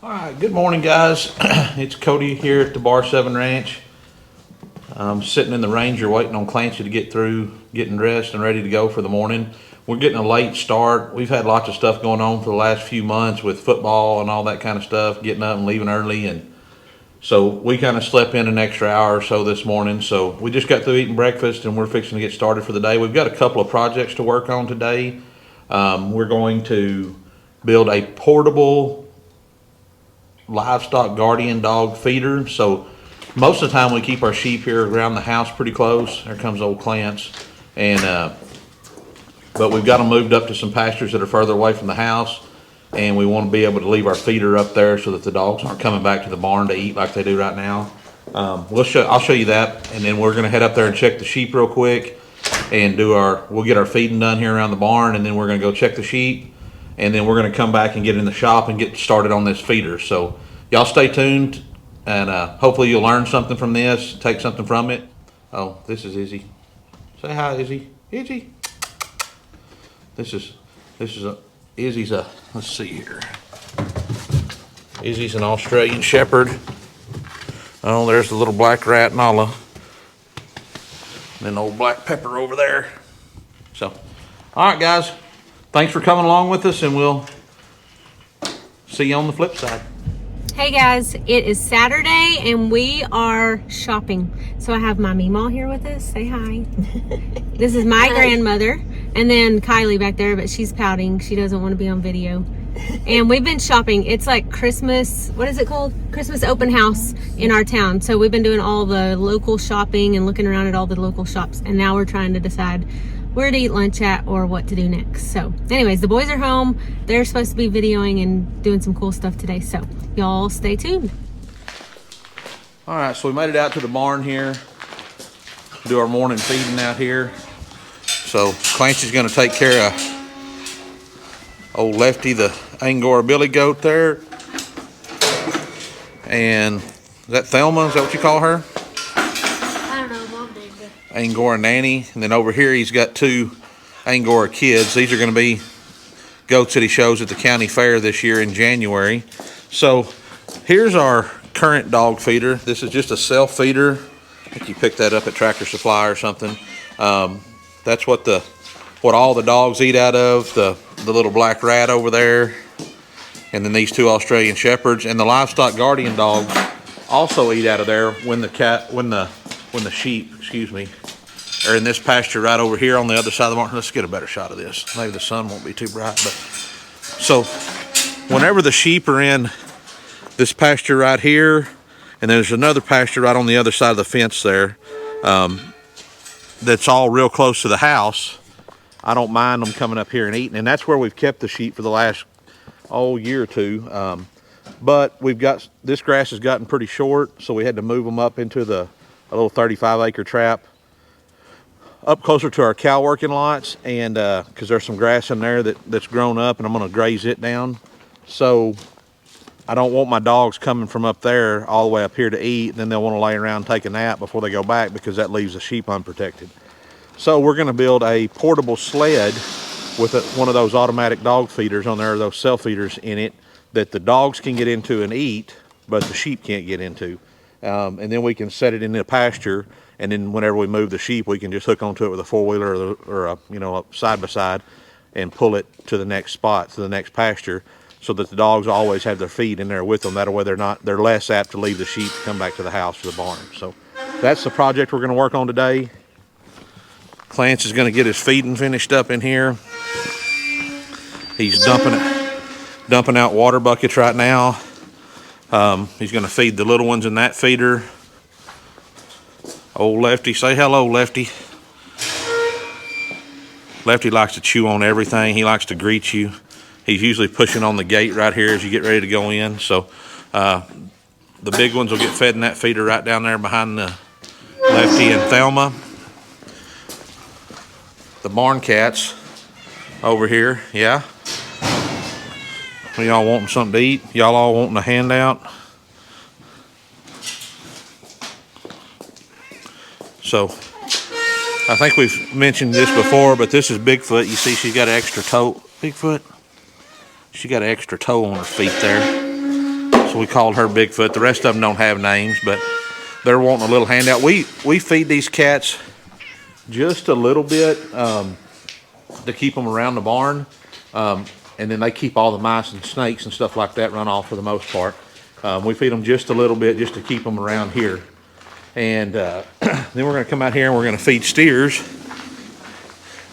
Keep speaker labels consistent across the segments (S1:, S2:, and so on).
S1: All right, good morning, guys. It's Cody here at the Bar 7 Ranch. I'm sitting in the Ranger waiting on Clancy to get through getting dressed and ready to go for the morning. We're getting a late start. We've had lots of stuff going on for the last few months with football and all that kind of stuff, getting up and leaving early. And so we kind of slept in an extra hour or so this morning. So we just got through eating breakfast and we're fixing to get started for the day. We've got a couple of projects to work on today. We're going to build a portable livestock guardian dog feeder. So most of the time we keep our sheep here around the house pretty close. There comes old Clancy. And but we've got them moved up to some pastures that are further away from the house, and we want to be able to leave our feeder up there so that the dogs aren't coming back to the barn to eat like they do right now. I'll show you that, and then we're going to head up there and check the sheep real quick and we'll get our feeding done here around the barn, and then we're going to go check the sheep. And then we're going to come back and get in the shop and get started on this feeder. So y'all stay tuned, and hopefully you'll learn something from this, take something from it. Oh, this is Izzy. Say hi, Izzy. Izzy. Izzy's let's see here. Izzy's an Australian Shepherd. Oh, there's the little black rat, Nala. And then old black pepper over there. So, all right, guys. Thanks for coming along with us, and we'll see you on the flip side.
S2: Hey guys, it is Saturday and we are shopping. So I have my Meemaw here with us. Say hi. This is my grandmother, and then Kylie back there, but she's pouting. She doesn't want to be on video. And we've been shopping. It's like Christmas, what is it called? Christmas open house in our town. So we've been doing all the local shopping and looking around at all the local shops. And now we're trying to decide where to eat lunch at or what to do next. So anyways, the boys are home. They're supposed to be videoing and doing some cool stuff today. So y'all stay tuned.
S1: All right, so we made it out to the barn here. Do our morning feeding out here. So Clancy's gonna take care of old Lefty, the Angora billy goat there. And is that Thelma? Is that what you call her? Angora nanny. And then over here he's got two Angora kids. These are going to be goats that he shows at the county fair this year in January. So here's our current dog feeder. This is just a self feeder. I think you picked that up at Tractor Supply or something. That's what all the dogs eat out of. The little black rat over there, and then these two Australian Shepherds, and the livestock guardian dogs also eat out of there when the sheep, excuse me, are in this pasture right over here on the other side of the barn. Let's get a better shot of this. Maybe the sun won't be too bright, but so whenever the sheep are in this pasture right here, and there's another pasture right on the other side of the fence there, that's all real close to the house, I don't mind them coming up here and eating. And that's where we've kept the sheep for the last year or two. But this grass has gotten pretty short, so we had to move them up into a little 35-acre trap up closer to our cow working lots, and because there's some grass in there that's grown up, and I'm going to graze it down. So I don't want my dogs coming from up there all the way up here to eat, and then they'll want to lay around and take a nap before they go back, because that leaves the sheep unprotected. So we're going to build a portable sled with one of those automatic dog feeders on there, those self feeders in it, that the dogs can get into and eat, but the sheep can't get into. And then we can set it in the pasture, and then whenever we move the sheep, we can just hook onto it with a four-wheeler or a side-by-side and pull it to the next spot, to the next pasture, so that the dogs always have their feed in there with them. That way they're less apt to leave the sheep and come back to the house or the barn. So that's the project we're going to work on today. Clancy's going to get his feeding finished up in here. He's dumping out water buckets right now. He's going to feed the little ones in that feeder. Old Lefty, say hello, Lefty. Lefty likes to chew on everything. He likes to greet you. He's usually pushing on the gate right here as you get ready to go in. So the big ones will get fed in that feeder right down there behind the Lefty and Thelma. The barn cats over here, yeah. Y'all wanting something to eat? Y'all all wanting a handout? So I think we've mentioned this before, but this is Bigfoot. You see she's got an extra toe. Bigfoot? She got an extra toe on her feet there. So we called her Bigfoot. The rest of them don't have names, but they're wanting a little handout. We feed these cats just a little bit to keep them around the barn. And then they keep all the mice and snakes and stuff like that run off for the most part. We feed them just a little bit just to keep them around here. And then we're going to come out here and we're going to feed steers.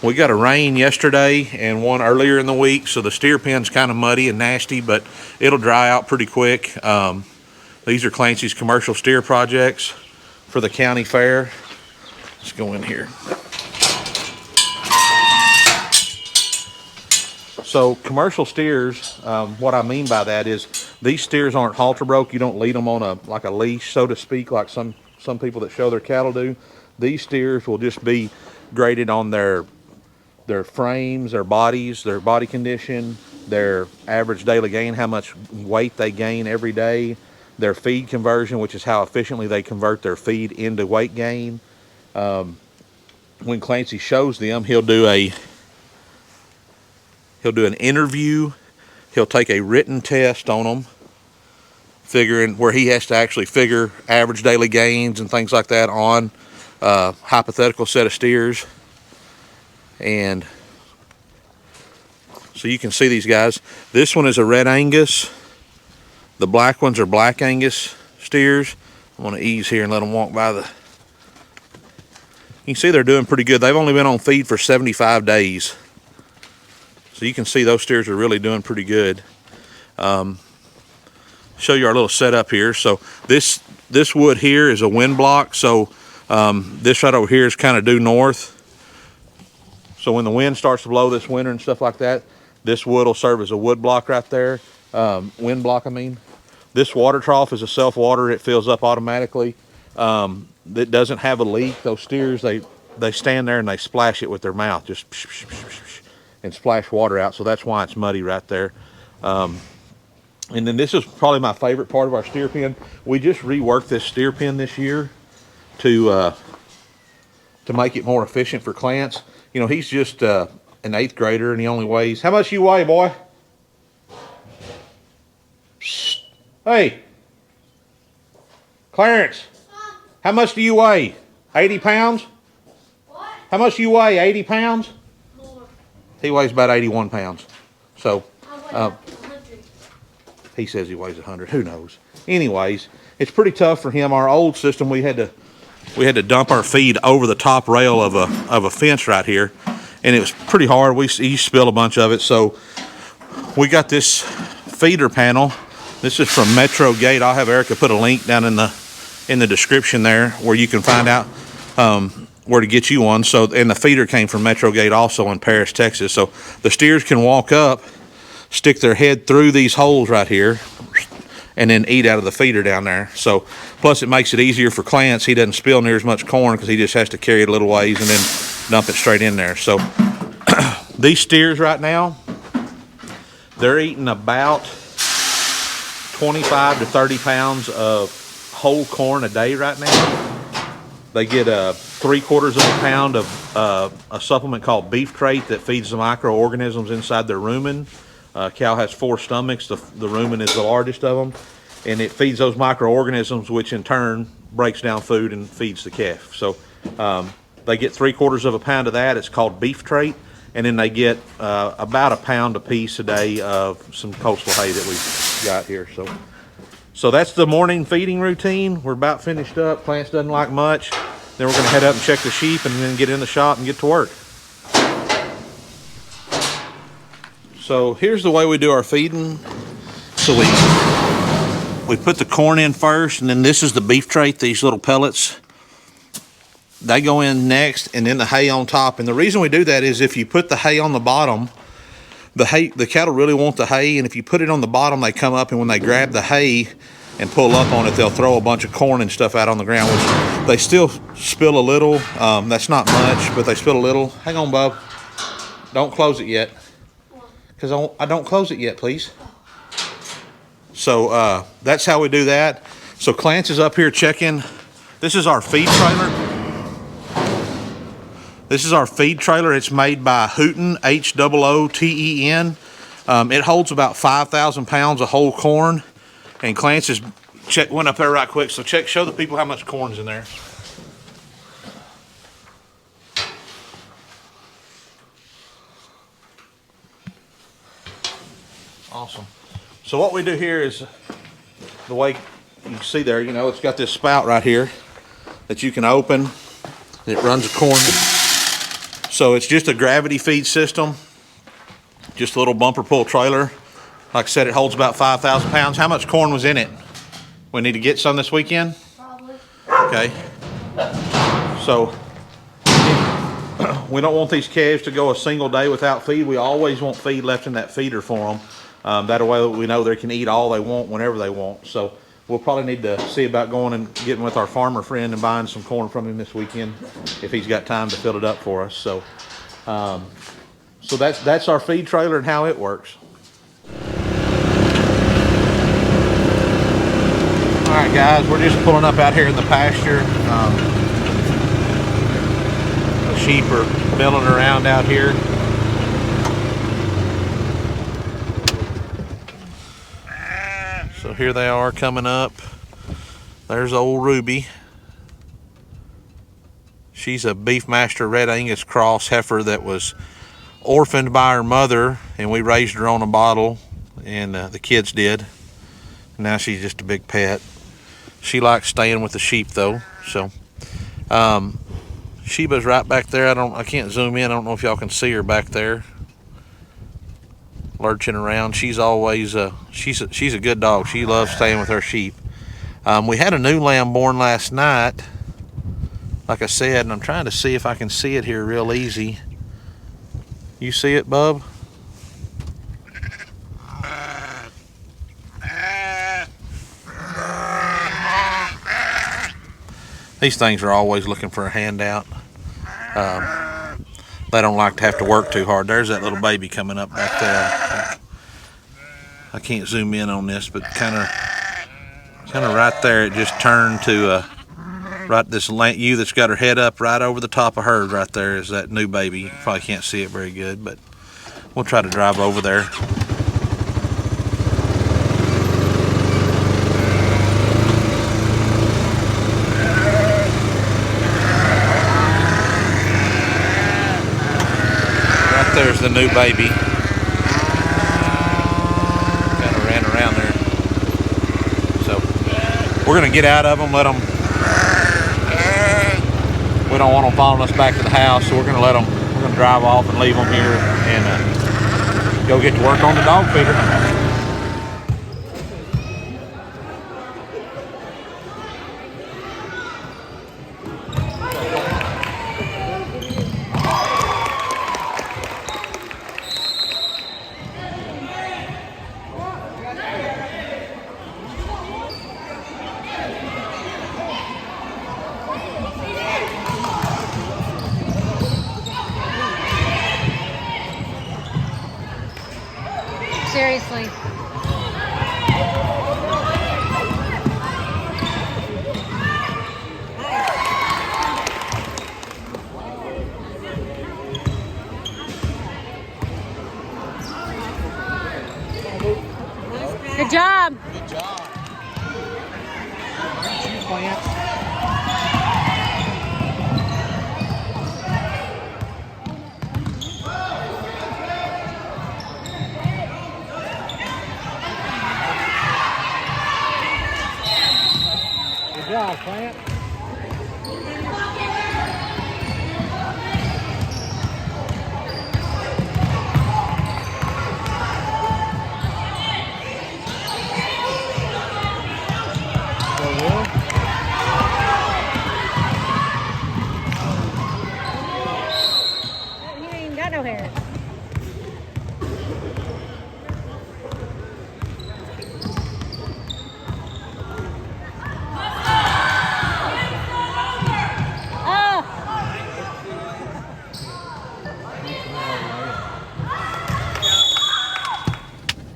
S1: We got a rain yesterday and one earlier in the week, so the steer pen's kind of muddy and nasty, but it'll dry out pretty quick. These are Clancy's commercial steer projects for the county fair. Let's go in here. So commercial steers, what I mean by that is these steers aren't halter broke. You don't lead them on like a leash, so to speak, like some people that show their cattle do. These steers will just be graded on their frames, their bodies, their body condition, their average daily gain, how much weight they gain every day, their feed conversion, which is how efficiently they convert their feed into weight gain. When Clancy shows them, he'll do an interview. He'll take a written test on them, figuring where he has to actually figure average daily gains and things like that on a hypothetical set of steers. And so you can see these guys. This one is a red Angus. The black ones are black Angus steers. I'm going to ease here and let them walk by the... You can see they're doing pretty good. They've only been on feed for 75 days. So you can see those steers are really doing pretty good. Show you our little setup here. So this wood here is a wind block. So this right over here is kind of due north. So when the wind starts to blow this winter and stuff like that, this wood will serve as a wood block right there. Wind block, I mean. This water trough is a self-water. It fills up automatically. It doesn't have a leak. Those steers, they stand there and they splash it with their mouth, just and splash water out. So that's why it's muddy right there. And then this is probably my favorite part of our steer pen. We just reworked this steer pen this year to make it more efficient for Clance. You know, he's just an 8th grader and he only weighs... How much you weigh, boy? Psst. Hey. Clarence. Huh? How much do you weigh? 80 pounds? What? How much do you weigh? 80 pounds? More. He weighs about 81 pounds. So, I weigh 100. He says he weighs 100. Who knows? Anyways, it's pretty tough for him. Our old system, we had to dump our feed over the top rail of a fence right here, and it was pretty hard. He spilled a bunch of it, so we got this feeder panel. This is from Metro Gate. I'll have Erica put a link down in the description there where you can find out where to get you one. So, and the feeder came from Metro Gate also in Paris, Texas. So the steers can walk up, stick their head through these holes right here, and then eat out of the feeder down there. So plus it makes it easier for Clance. He doesn't spill near as much corn because he just has to carry it a little ways and then dump it straight in there. So these steers right now, they're eating about 25 to 30 pounds of whole corn a day right now. They get 3/4 of a pound of a supplement called beef trait that feeds the microorganisms inside their rumen. Cow has 4 stomachs. The rumen is the largest of them, and it feeds those microorganisms, which in turn breaks down food and feeds the calf. So they get 3/4 of a pound of that. It's called beef trait, and then they get about a pound a piece a day of some coastal hay that we've got here. So that's the morning feeding routine. We're about finished up. Clance doesn't like much. Then we're going to head up and check the sheep and then get in the shop and get to work. So here's the way we do our feeding. So we put the corn in first, and then this is the beef trait, these little pellets. They go in next, and then the hay on top. And the reason we do that is if you put the hay on the bottom, the cattle really want the hay, and if you put it on the bottom, they come up, and when they grab the hay and pull up on it, they'll throw a bunch of corn and stuff out on the ground, which they still spill a little. That's not much, but they spill a little. Hang on, Bub. Don't close it yet. Because I don't close it yet, please. So that's how we do that. So Clance is up here checking. This is our feed trailer. This is our feed trailer. It's made by Hooten, H-O-O-T-E-N. It holds about 5,000 pounds of whole corn. And Clancy's went up there right quick. So show the people how much corn's in there. Awesome. So what we do here is, the way you can see there, you know, it's got this spout right here that you can open. And it runs the corn. So it's just a gravity feed system. Just a little bumper pull trailer. Like I said, it holds about 5,000 pounds. How much corn was in it? We need to get some this weekend?
S3: Probably.
S1: Okay. So we don't want these calves to go a single day without feed. We always want feed left in that feeder for them. That way we know they can eat all they want whenever they want. So we'll probably need to see about going and getting with our farmer friend and buying some corn from him this weekend if he's got time to fill it up for us. So so that's our feed trailer and how it works. All right, guys, we're just pulling up out here in the pasture. The sheep are milling around out here. So here they are coming up. There's old Ruby. She's a Beefmaster Red Angus cross heifer that was orphaned by her mother, and we raised her on a bottle, and the kids did. Now she's just a big pet. She likes staying with the sheep though. So Sheba's right back there. I can't zoom in. I don't know if y'all can see her back there, lurching around. She's always she's a good dog. She loves staying with her sheep. We had a new lamb born last night, like I said, and I'm trying to see if I can see it here real easy. You see it, bub? These things are always looking for a handout. They don't like to have to work too hard. There's that little baby coming up back there. I can't zoom in on this, but kind of right there, it just turned to right this ewe that's got her head up right over the top of hers right there is that new baby. You probably can't see it very good, but we'll try to drive over there. There's the new baby. Kind of ran around there. So we're gonna get out of them, let them. We don't want them following us back to the house, so we're gonna let them. We're gonna drive off and leave them here and go get to work on the dog feeder.
S2: Seriously. Good job.
S1: Good job. Aren't you, Clancy? Good job, Clancy.
S2: He ain't got no hair.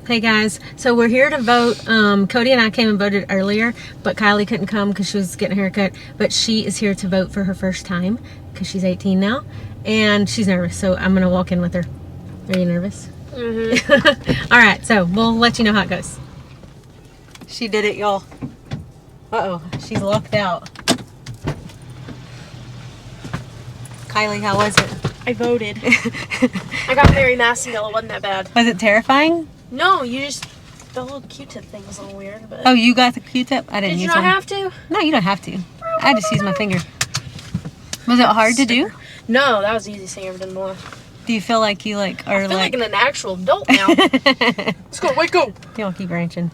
S2: Hey guys, so we're here to vote. Cody and I came and voted earlier, but Kylie couldn't come because she was getting a haircut. But she is here to vote for her first time because she's 18 now, and she's nervous. So I'm gonna walk in with her. Are you nervous? Mm-hmm. All right, so we'll let you know how it goes. She did it, y'all. Uh-oh, she's locked out. Kylie, how was it?
S3: I voted. I got Mary Massengill. It wasn't that bad.
S2: Was it terrifying?
S3: No, you just... The little Q-tip thing was a little weird, but...
S2: Oh, you got the Q-tip? I didn't
S3: Did you
S2: use
S3: not
S2: one.
S3: have to?
S2: No, you don't have to. I just used my finger. Was it hard to do?
S3: No, that was the easiest thing I ever done in my life.
S2: Do you feel like you are
S3: I feel like an actual adult now. Let's go, wake up!
S2: Y'all keep ranching.